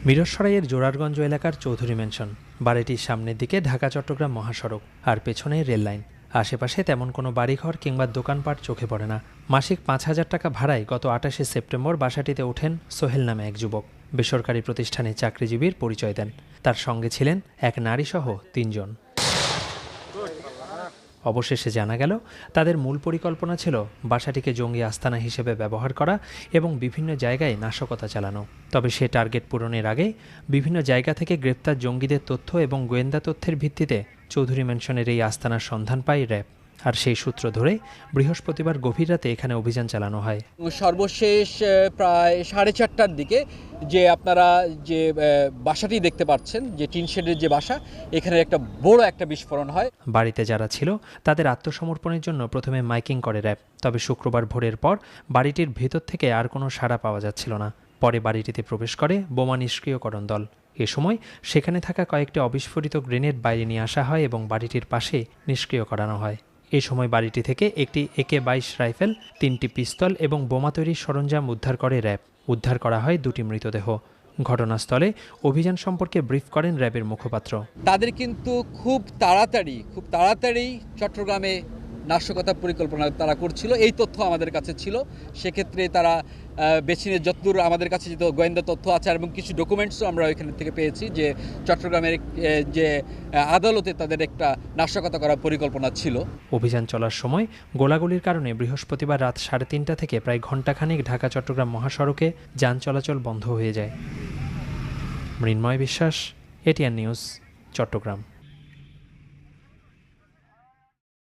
মিরসরাইয়ের জোরারগঞ্জ এলাকার চৌধুরী ম্যানশন। বাড়িটির সামনের দিকে ঢাকা চট্টগ্রাম মহাসড়ক, আর পেছনে রেল লাইন। আশেপাশে তেমন কোনো বাড়িঘর কিংবা দোকানপাট চোখে পড়ে না। মাসিক ৫,০০০ টাকা ভাড়ায় গত ২৮শে সেপ্টেম্বর বাসাটিতে ওঠেন সোহেল নামে এক যুবক। বেসরকারি প্রতিষ্ঠানে চাকরিজীবীর পরিচয় দেন। তার সঙ্গে ছিলেন এক নারীসহ ৩ জন। অবশেষে জানা গেল, তাদের মূল পরিকল্পনা ছিল বাসাটিকে জঙ্গি আস্তানা হিসেবে ব্যবহার করা এবং বিভিন্ন জায়গায় নাশকতা চালানো। তবে সে টার্গেট পূরণের আগে বিভিন্ন জায়গা থেকে গ্রেপ্তার জঙ্গিদের তথ্য এবং গোয়েন্দা তথ্যের ভিত্তিতে চৌধুরী ম্যানশনের এই আস্তানার সন্ধান পায় র্যাব। আর সেই সূত্র ধরে বৃহস্পতিবার গভীর রাতে এখানে অভিযান চালানো হয়। সর্বশেষ প্রায় 4:30টার দিকে যে আপনারা যে বাসাটি দেখতে পাচ্ছেন, যে টিন শেডের যে বাসা, এখানে একটা বড় একটা বিস্ফোরণ হয়। বাড়িতে যারা ছিল তাদের আত্মসমর্পণের জন্য প্রথমে মাইকিং করে র্যাব। তবে শুক্রবার ভোরের পর বাড়িটির ভেতর থেকে আর কোনো সাড়া পাওয়া যাচ্ছিল না। পরে বাড়িটিতে প্রবেশ করে বোমা নিষ্ক্রিয়করণ দল। এ সময় সেখানে থাকা কয়েকটি অবিস্ফোরিত গ্রেনেড বাইরে নিয়ে আসা হয় এবং বাড়িটির পাশে নিষ্ক্রিয় করানো হয়। এ সময় বাড়িটি থেকে একটি AK-22 রাইফেল, 3টি পিস্তল এবং বোমা তৈরির সরঞ্জাম উদ্ধার করে র্যাব। উদ্ধার করা হয় 2টি মৃতদেহ। ঘটনাস্থলে অভিযান সম্পর্কে ব্রিফ করেন র্যাবের মুখপাত্র। তাদের কিন্তু খুব তাড়াতাড়ি চট্টগ্রামে নাশকতার পরিকল্পনা তারা করছিল, এই তথ্য আমাদের কাছে ছিল। সেক্ষেত্রে তারা বেছে নিয়ে যতদূর আমাদের কাছে যে গোয়েন্দা তথ্য আছে এবং কিছু ডকুমেন্টসও আমরা ওইখান থেকে পেয়েছি যে চট্টগ্রামের যে আদালতে তাদের একটা নাশকতা করার পরিকল্পনা ছিল। অভিযান চলার সময় গোলাগুলির কারণে বৃহস্পতিবার রাত 3:30 থেকে প্রায় ঘণ্টাখানেক ঢাকা চট্টগ্রাম মহাসড়কে যান চলাচল বন্ধ হয়ে যায়। মৃন্ময় বিশ্বাস, ATN নিউজ, চট্টগ্রাম।